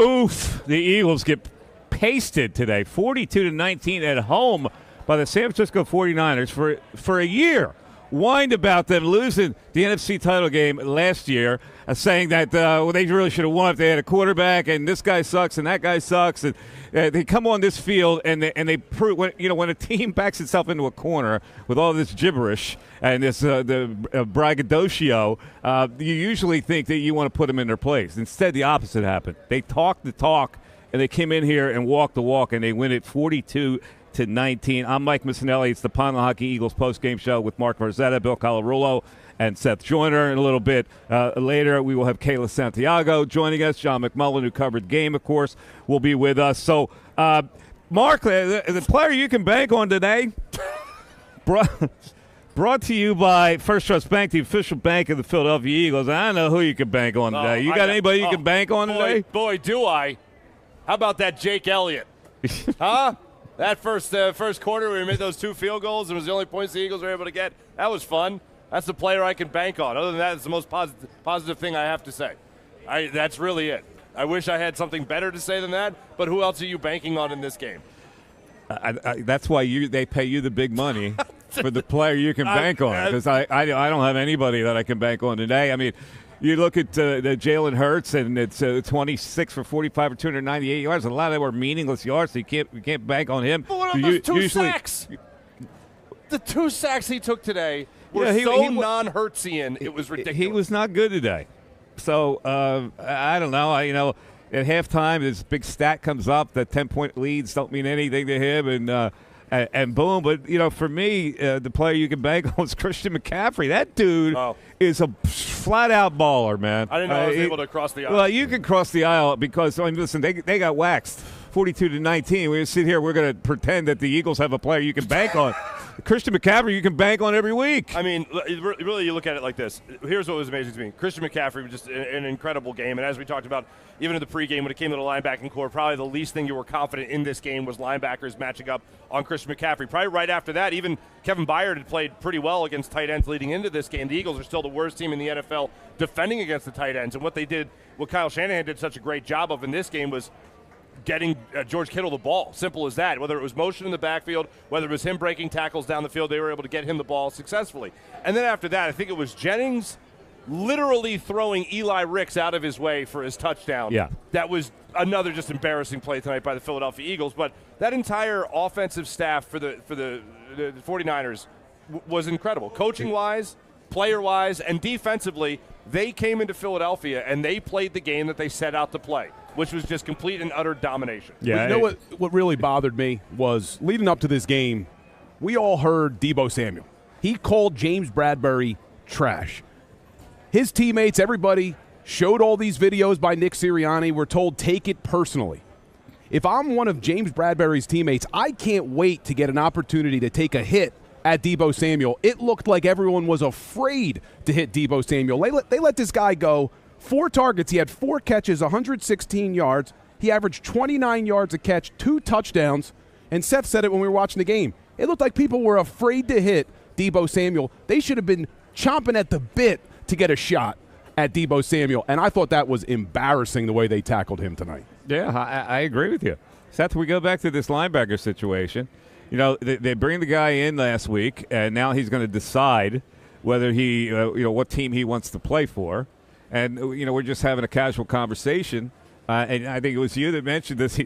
Oof. The Eagles get pasted today, 42-19 at home by the San Francisco 49ers for a year. Whined about them losing the NFC title game last year, saying that they really should have won if they had a quarterback, and this guy sucks and that guy sucks. And they come on this field and they prove when a team backs itself into a corner with all this gibberish and this braggadocio, you usually think that you want to put them in their place. Instead, the opposite happened. They talked the talk, and they came in here and walked the walk, and they win it 42-19. I'm Mike Missinelli. It's the Pond Lehocky Eagles post-game show with Mark Marzetta, Bill Colarulo, and Seth Joyner. In a little bit later, we will have Kayla Santiago joining us. John McMullen, who covered the game, of course, will be with us. So, Mark, the player you can bank on today, brought to you by First Trust Bank, the official bank of the Philadelphia Eagles. I don't know who you can bank on today. You got anybody you can bank on today? Boy, do I. How about that Jake Elliott? Huh? That first quarter where we made those 2 field goals and it was the only points the Eagles were able to get, that was fun. That's the player I can bank on. Other than that, it's the most positive thing I have to say. That's really it. I wish I had something better to say than that, but who else are you banking on in this game? That's why they pay you the big money for the player you can bank on, because I don't have anybody that I can bank on today. I mean, you look at the Jalen Hurts, and it's 26 for 45 or 298 yards. A lot of them were meaningless yards, so you can't bank on him. But what about those 2 sacks? The 2 sacks he took today were non-Hurtsian. It was ridiculous. He was not good today. So I don't know. At halftime, this big stat comes up that 10-point leads don't mean anything to him, and boom. But, for me, the player you can bank on is Christian McCaffrey. That dude is a flat-out baller, man. I didn't know I was able to cross the aisle. Well, you can cross the aisle because, listen, they got waxed 42-19. We're sit here, we're going to pretend that the Eagles have a player you can bank on. Christian McCaffrey you can bank on every week. I mean, really, you look at it like this. Here's what was amazing to me. Christian McCaffrey was just an incredible game. And as we talked about, even in the pregame, when it came to the linebacking core, probably the least thing you were confident in this game was linebackers matching up on Christian McCaffrey. Probably right after that, even Kevin Byard had played pretty well against tight ends leading into this game. The Eagles are still the worst team in the NFL defending against the tight ends. And what Kyle Shanahan did such a great job of in this game was getting George Kittle the ball. Simple as that. Whether it was motion in the backfield, whether it was him breaking tackles down the field, they were able to get him the ball successfully. And then after that, I think it was Jennings literally throwing Eli Ricks out of his way for his touchdown. Yeah. That was another just embarrassing play tonight by the Philadelphia Eagles. But that entire offensive staff for the 49ers was incredible. Coaching-wise, player-wise, and defensively, they came into Philadelphia and they played the game that they set out to play, which was just complete and utter domination. Yeah, you know what really bothered me was leading up to this game, we all heard Deebo Samuel. He called James Bradbury trash. His teammates, everybody, showed all these videos by Nick Sirianni. We're told take it personally. If I'm one of James Bradbury's teammates, I can't wait to get an opportunity to take a hit at Deebo Samuel. It looked like everyone was afraid to hit Deebo Samuel. They let this guy go. 4 targets. He had 4 catches, 116 yards. He averaged 29 yards a catch, 2 touchdowns. And Seth said it when we were watching the game. It looked like people were afraid to hit Deebo Samuel. They should have been chomping at the bit to get a shot at Deebo Samuel. And I thought that was embarrassing the way they tackled him tonight. Yeah, I agree with you. Seth, we go back to this linebacker situation. They bring the guy in last week, and now he's going to decide whether he, what team he wants to play for. And, we're just having a casual conversation. And I think it was you that mentioned this.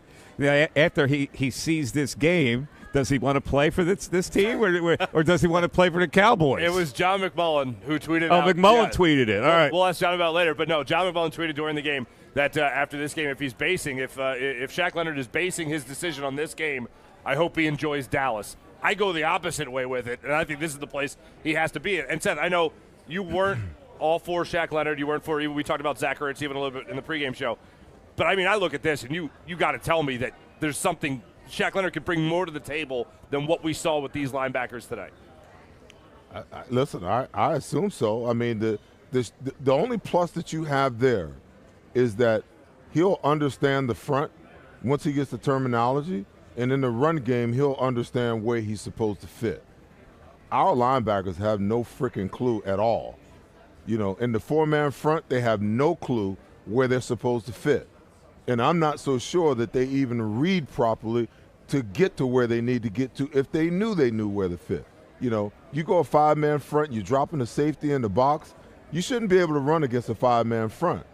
After he sees this game, does he want to play for this team or does he want to play for the Cowboys? It was John McMullen who tweeted out. Oh, McMullen tweeted it. All right. We'll ask John about it later. But, no, John McMullen tweeted during the game that after this game, if Shaq Leonard is basing his decision on this game, I hope he enjoys Dallas. I go the opposite way with it, and I think this is the place he has to be in. And Seth, I know you weren't all for Shaq Leonard. You weren't for – we talked about Zach Ertz even a little bit in the pregame show. But, I mean, I look at this, and you got to tell me that there's something – Shaq Leonard could bring more to the table than what we saw with these linebackers today. Listen, I assume so. I mean, the only plus that you have there is that he'll understand the front once he gets the terminology. And in the run game, he'll understand where he's supposed to fit. Our linebackers have no freaking clue at all. In the 4-man front, they have no clue where they're supposed to fit. And I'm not so sure that they even read properly to get to where they need to get to if they knew where to fit. You know, you go a 5-man front, you're dropping the safety in the box, you shouldn't be able to run against a 5-man front.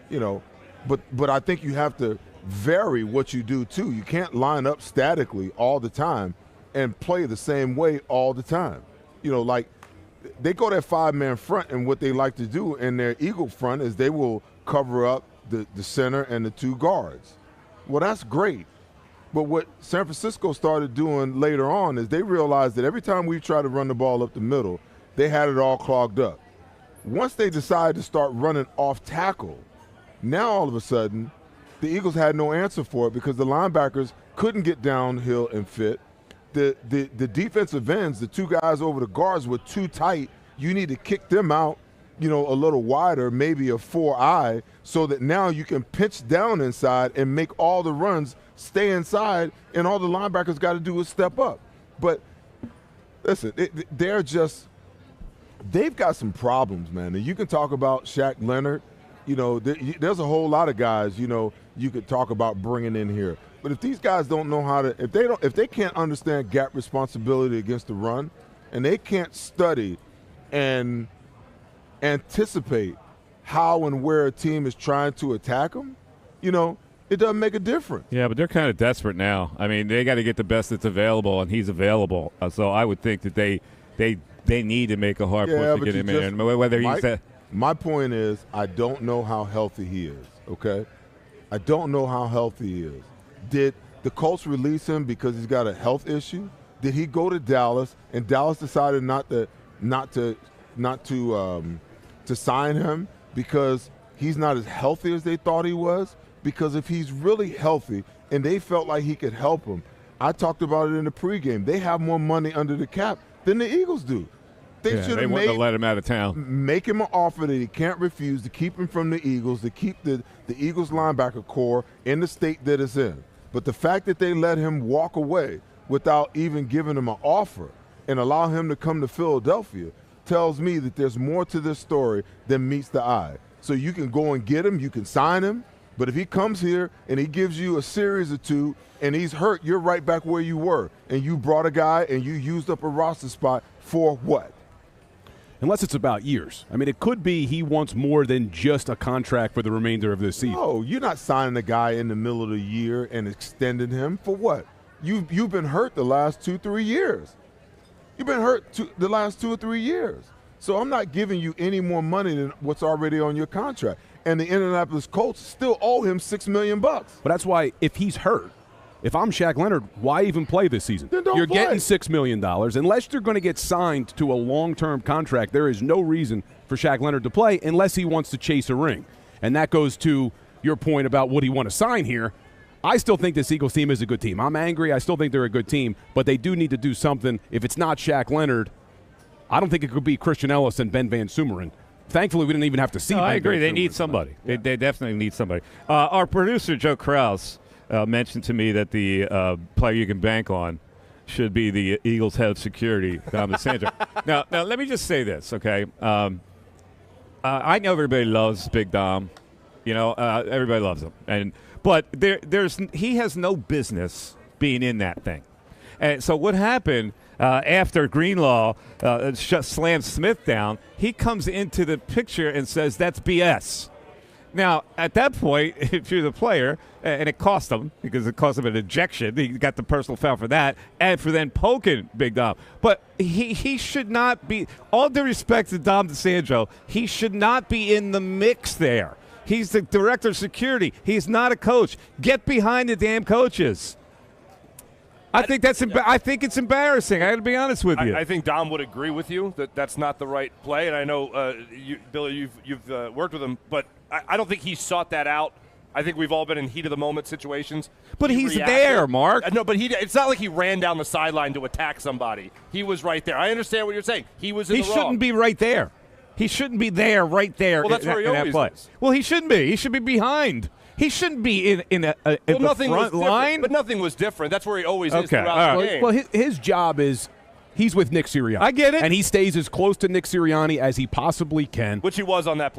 You know, but I think you have to vary what you do too. You can't line up statically all the time and play the same way all the time. You know, like they go that 5-man front, and what they like to do in their Eagle front is they will cover up the center and the 2 guards. Well, that's great. But what San Francisco started doing later on is they realized that every time we try to run the ball up the middle, they had it all clogged up. Once they decided to start running off tackle, now all of a sudden the Eagles had no answer for it because the linebackers couldn't get downhill and fit. The defensive ends, the 2 guys over the guards, were too tight. You need to kick them out, you know, a little wider, maybe a 4-eye, so that now you can pitch down inside and make all the runs stay inside, and all the linebackers got to do is step up. But listen, they've got some problems, man. And you can talk about Shaq Leonard. You know, there's a whole lot of guys, you know, you could talk about bringing in here. But if these guys don't know how to, if they can't understand gap responsibility against the run, and they can't study and anticipate how and where a team is trying to attack them, you know, it doesn't make a difference. Yeah, but they're kind of desperate now. I mean, they got to get the best that's available, and he's available. So I would think that they need to make a hard push to get him in. Whether he's my point is, I don't know how healthy he is, okay? I don't know how healthy he is. Did the Colts release him because he's got a health issue? Did he go to Dallas and Dallas decided not to sign him because he's not as healthy as they thought he was? Because if he's really healthy and they felt like he could help them, I talked about it in the pregame. They have more money under the cap than the Eagles do. They should have to let him out of town. Make him an offer that he can't refuse to keep him from the Eagles, to keep the Eagles linebacker core in the state that it's in. But the fact that they let him walk away without even giving him an offer and allow him to come to Philadelphia tells me that there's more to this story than meets the eye. So you can go and get him, you can sign him, but if he comes here and he gives you a series or 2 and he's hurt, you're right back where you were. And you brought a guy and you used up a roster spot for what? Unless it's about years. I mean, it could be he wants more than just a contract for the remainder of this season. No, you're not signing a guy in the middle of the year and extending him for what? You've been hurt the last 2-3 years. You've been hurt the last 2 or 3 years. So I'm not giving you any more money than what's already on your contract. And the Indianapolis Colts still owe him $6 million. But that's why if he's hurt, if I'm Shaq Leonard, why even play this season? Then don't You're play. getting $6 million. Unless you're going to get signed to a long-term contract, there is no reason for Shaq Leonard to play unless he wants to chase a ring. And that goes to your point about would he want to sign here. I still think this Eagles team is a good team. I'm angry. I still think they're a good team. But they do need to do something. If it's not Shaq Leonard, I don't think it could be Christian Ellis and Ben Van Sumeren. Thankfully, we didn't even have to see I Ben agree. Van They Sumeren need somebody. They definitely need somebody. Our producer, Joe Krause, mentioned to me that the player you can bank on should be the Eagles' head of security, Dom DeSandro. now, let me just say this, okay? I know everybody loves Big Dom. You know, everybody loves him. But he has no business being in that thing. And so what happened after Greenlaw slammed Smith down, he comes into the picture and says, that's BS. Now, at that point, if you're the player, and it cost him, because it cost him an ejection, he got the personal foul for that, and for then poking Big Dom. But he should not be, all due respect to Dom DeSandro, he should not be in the mix there. He's the director of security. He's not a coach. Get behind the damn coaches. I think it's embarrassing. I got to be honest with you. I think Dom would agree with you that that's not the right play, and I know Billy, you've worked with him, but I don't think he sought that out. I think we've all been in heat of the moment situations. But he's there, Mark. No, but it's not like he ran down the sideline to attack somebody. He was right there. I understand what you're saying. He was in the wrong. He shouldn't be right there. He shouldn't be there, right there. Well, that's where he always is. Well, he shouldn't be. He should be behind. He shouldn't be in the front line. But nothing was different. That's where he always is throughout the game. Well, his job is he's with Nick Sirianni. I get it. And he stays as close to Nick Sirianni as he possibly can. Which he was on that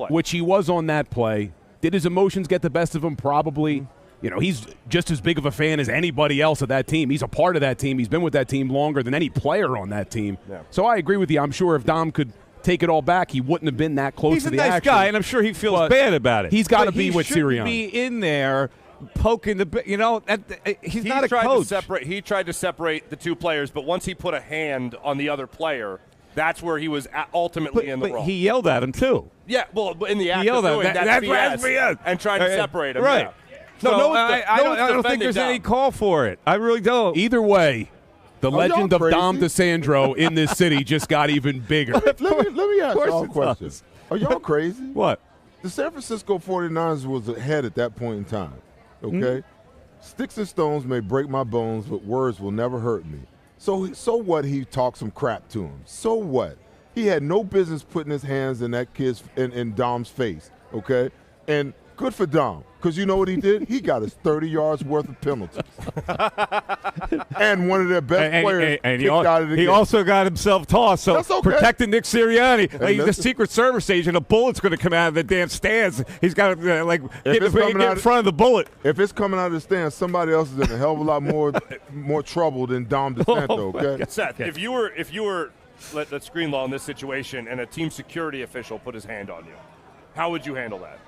play. Did his emotions get the best of him? Probably. he's just as big of a fan as anybody else of that team. He's a part of that team. He's been with that team longer than any player on that team. Yeah. So I agree with you. I'm sure if Dom could take it all back, he wouldn't have been that close to the action. He's a nice guy, and I'm sure he feels bad about it. He's got to be with Sirianni. He be in there poking he's not a coach. He tried to separate the two players, but once he put a hand on the other player, that's where he was ultimately in the wrong. He yelled at him, too. Yeah, well, in the act of doing that's BS, and trying to separate him. Right. Yeah. I don't think there's any call for it. I really don't. Either way, the legend of Dom DeSandro in this city just got even bigger. Let me ask y'all a question. Are y'all crazy? What? The San Francisco 49ers was ahead at that point in time, okay? Mm-hmm. Sticks and stones may break my bones, but words will never hurt me. So what he talked some crap to him? So what? He had no business putting his hands in that kid's in Dom's face, okay? And good for Dom, because you know what he did? He got his 30 yards worth of penalties. And one of their best players kicked out of the game. He also got himself tossed, so That's okay. protecting Nick Sirianni. Like the Secret Service agent, a bullet's going to come out of the damn stands. He's got to get in front of the bullet. If it's coming out of the stands, somebody else is in a hell of a lot more trouble than Dom DeSanto, okay? Seth, if you were let's Greenlaw in this situation and a team security official put his hand on you, how would you handle that?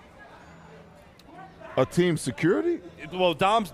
A team security? Well, Dom,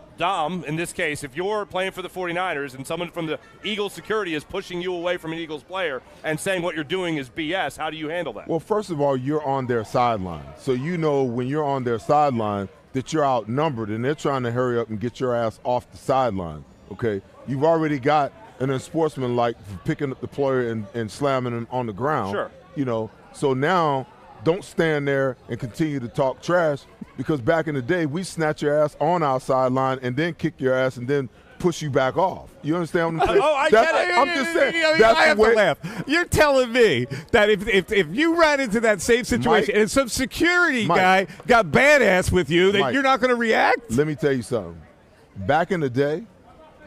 in this case, if you're playing for the 49ers and someone from the Eagles security is pushing you away from an Eagles player and saying what you're doing is BS, how do you handle that? Well, first of all, you're on their sideline. So you know when you're on their sideline that you're outnumbered and they're trying to hurry up and get your ass off the sideline, okay? You've already got an unsportsmanlike for picking up the player and slamming him on the ground. Sure. So now don't stand there and continue to talk trash, because back in the day, we snatch your ass on our sideline and then kick your ass and then push you back off. You understand what I'm saying? I get it. I'm just saying. I have to laugh. You're telling me that if you ran into that same situation and some security guy got badass with you, that you're not going to react? Let me tell you something. Back in the day,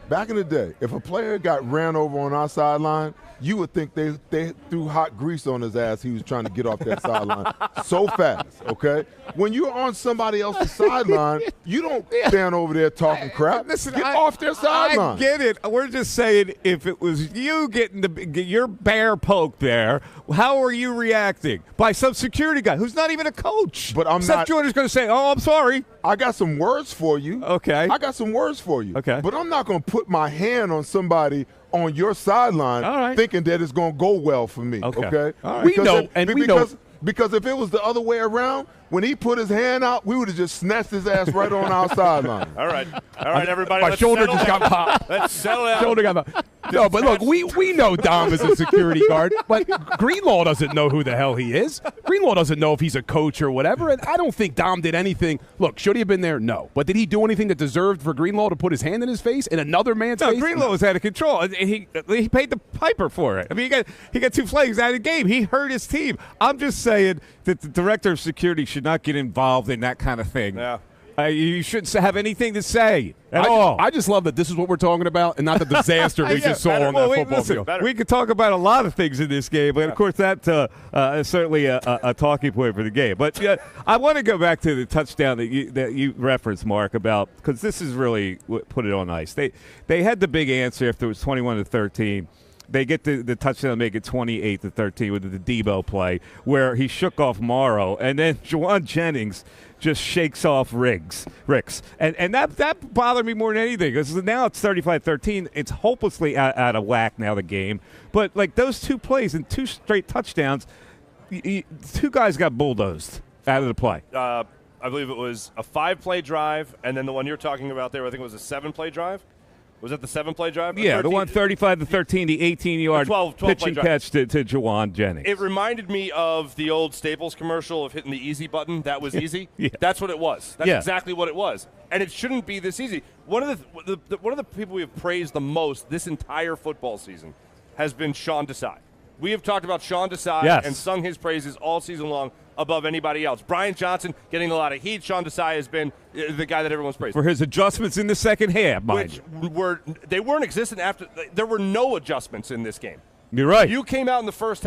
if a player got ran over on our sideline, you would think they threw hot grease on his ass. He was trying to get off that sideline so fast, okay? When you're on somebody else's sideline, you don't stand over there talking crap. Listen, get off their sideline. I get it. We're just saying, if it was you getting your bear poked there, how are you reacting? By some security guy who's not even a coach. But I'm Seth not. Jordan's going to say, "Oh, I'm sorry." I got some words for you. Okay. I got some words for you. Okay. But I'm not going to put my hand on somebody on your sideline thinking that it's going to go well for me. Okay? All right. We know. Because if it was the other way around, when he put his hand out, we would have just snatched his ass right on our sideline. All right, everybody. My shoulder just got popped. Let's settle down. Shoulder got popped. No, but look, we know Dom is a security guard, but Greenlaw doesn't know who the hell he is. Greenlaw doesn't know if he's a coach or whatever, and I don't think Dom did anything. Look, should he have been there? No. But did he do anything that deserved for Greenlaw to put his hand in his face, in another man's face? No, Greenlaw was out of control, and he paid the piper for it. I mean, he got 2 flags out of the game. He hurt his team. I'm just saying that the director of security should not get involved in that kind of thing. Yeah. You shouldn't have anything to say at all. I just love that this is what we're talking about and not the disaster we just saw on that football field. We could talk about a lot of things in this game, but of course that is certainly a talking point for the game. But I want to go back to the touchdown that you referenced, Mark, about, because this is really what put it on ice. They had the big answer after it was 21-13. They get the touchdown to make it 28-13 with the Debo play, where he shook off Morrow, and then Juwan Jennings just shakes off Ricks. And that bothered me more than anything, because now it's 35-13. It's hopelessly out of whack now, the game. But, like, those 2 plays and 2 straight touchdowns, 2 guys got bulldozed out of the play. I believe it was a 5-play drive, and then the one you're talking about there, I think it was a 7-play drive. Was that the 7-play drive? Yeah, the one 35-13, the 18-yard 12 pitch and catch to Juwan Jennings. It reminded me of the old Staples commercial of hitting the easy button. That was easy. Yeah. That's what it was. That's exactly what it was. And it shouldn't be this easy. One of the people we have praised the most this entire football season has been Sean Desai. We have talked about Sean Desai and sung his praises all season long above anybody else. Brian Johnson getting a lot of heat. Sean Desai has been the guy that everyone's praised for his adjustments in the second half, which weren't existent after. There were no adjustments in this game. You're right. You came out in the first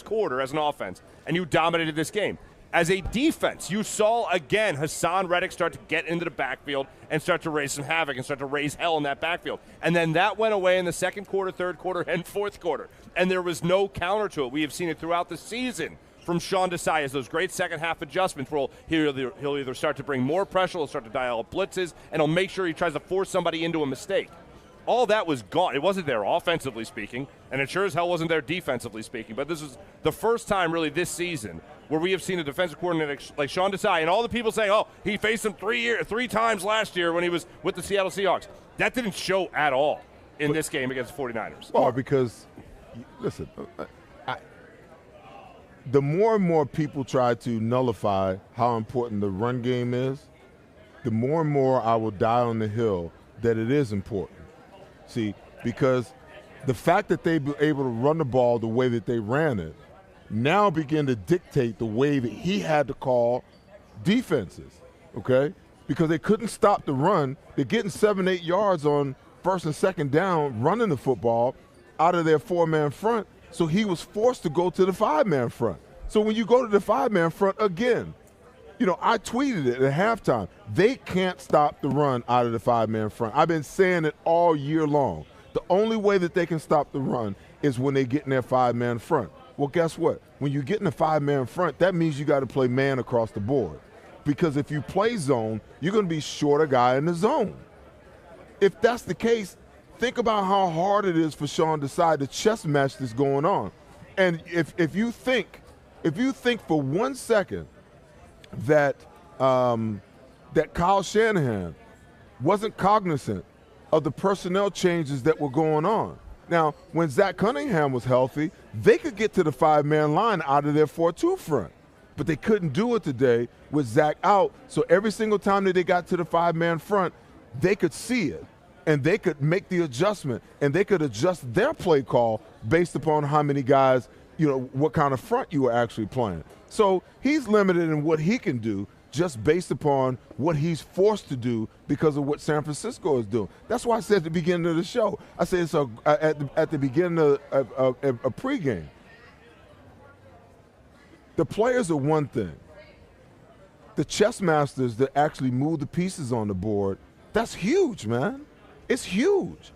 quarter as an offense, and you dominated this game. As a defense, you saw, again, Hassan Reddick start to get into the backfield and start to raise some havoc and start to raise hell in that backfield. And then that went away in the second quarter, third quarter, and fourth quarter. And there was no counter to it. We have seen it throughout the season from Sean Desai as those great second-half adjustments where he'll either start to bring more pressure, he'll start to dial up blitzes, and he'll make sure he tries to force somebody into a mistake. All that was gone. It wasn't there offensively speaking, and it sure as hell wasn't there defensively speaking. But this is the first time really this season where we have seen a defensive coordinator like Sean Desai, and all the people saying, oh, he faced him three times last year when he was with the Seattle Seahawks. That didn't show at all in this game against the 49ers. Well, because, listen, the more and more people try to nullify how important the run game is, the more and more I will die on the hill that it is important. See, because the fact that they were able to run the ball the way that they ran it now begin to dictate the way that he had to call defenses, okay? Because they couldn't stop the run. They're getting 7-8 yards on first and second down running the football out of their 4-man front, so he was forced to go to the 5-man front. So when you go to the 5-man front again, you know, I tweeted it at halftime. They can't stop the run out of the 5-man front. I've been saying it all year long. The only way that they can stop the run is when they get in their 5-man front. Well, guess what? When you get in the 5-man front, that means you got to play man across the board. Because if you play zone, you're going to be short a guy in the zone. If that's the case, think about how hard it is for Sean Desai to chess match that's going on. And if you think for 1 second that that Kyle Shanahan wasn't cognizant of the personnel changes that were going on. Now, when Zach Cunningham was healthy, they could get to the 5-man line out of their 4-2 front. But they couldn't do it today with Zach out. So every single time that they got to the 5-man front, they could see it. And they could make the adjustment. And they could adjust their play call based upon how many guys, you know, what kind of front you were actually playing. So he's limited in what he can do just based upon what he's forced to do because of what San Francisco is doing. That's why I said at the beginning of the show, I said it's at the beginning of a pregame. The players are one thing. The chess masters that actually move the pieces on the board, that's huge, man. It's huge.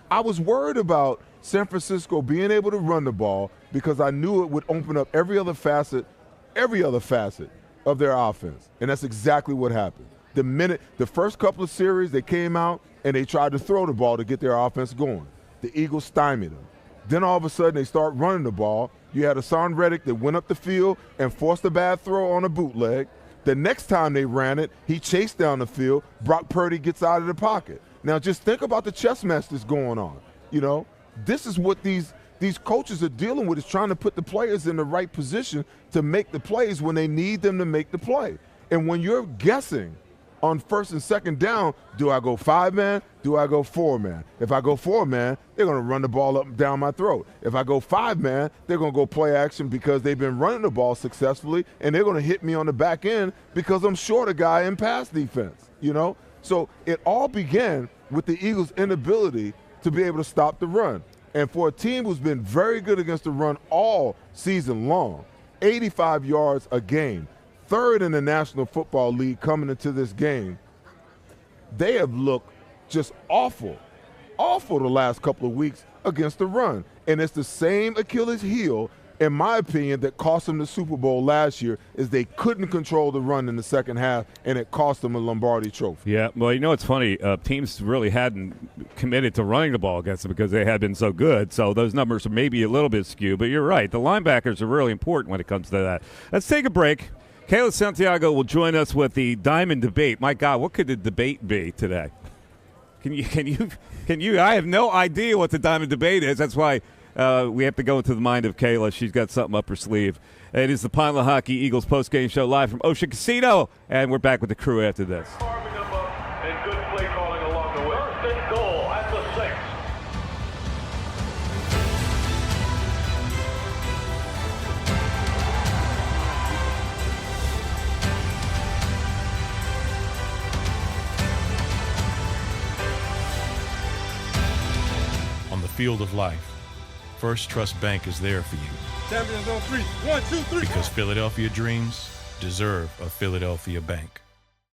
I was worried about San Francisco being able to run the ball because I knew it would open up every other facet of their offense. And that's exactly what happened. The first couple of series, they came out and they tried to throw the ball to get their offense going. The Eagles stymied them. Then all of a sudden they start running the ball. You had Hassan Reddick that went up the field and forced a bad throw on a bootleg. The next time they ran it, he chased down the field. Brock Purdy gets out of the pocket. Now just think about the chess match that's going on. You know, this is what these coaches are dealing with, is trying to put the players in the right position to make the plays when they need them to make the play. And when you're guessing on first and second down, do I go 5-man? Do I go 4-man? If I go 4-man, they're going to run the ball up and down my throat. If I go 5-man, they're going to go play action because they've been running the ball successfully, and they're going to hit me on the back end because I'm short a guy in pass defense, you know? So it all began with the Eagles' inability to be able to stop the run. And for a team who's been very good against the run all season long, 85 yards a game, third in the National Football League coming into this game, they have looked just awful the last couple of weeks against the run. And it's the same Achilles heel, in my opinion, that cost them the Super Bowl last year, is they couldn't control the run in the second half, and it cost them a Lombardi trophy. Yeah, well, you know, it's funny. Teams really hadn't committed to running the ball against them because they had been so good. So those numbers are maybe a little bit skewed, but you're right. The linebackers are really important when it comes to that. Let's take a break. Kayla Santiago will join us with the Diamond Debate. My God, what could the debate be today? Can you? I have no idea what the Diamond Debate is. That's why we have to go into the mind of Kayla. She's got something up her sleeve. It is the Pine Lehocky Eagles postgame show live from Ocean Casino, and we're back with the crew after this. And good play calling along the way. First and goal at the 6. On the field of life, First Trust Bank is there for you. Champions on 3. 1, 2, 3. Because Philadelphia dreams deserve a Philadelphia bank.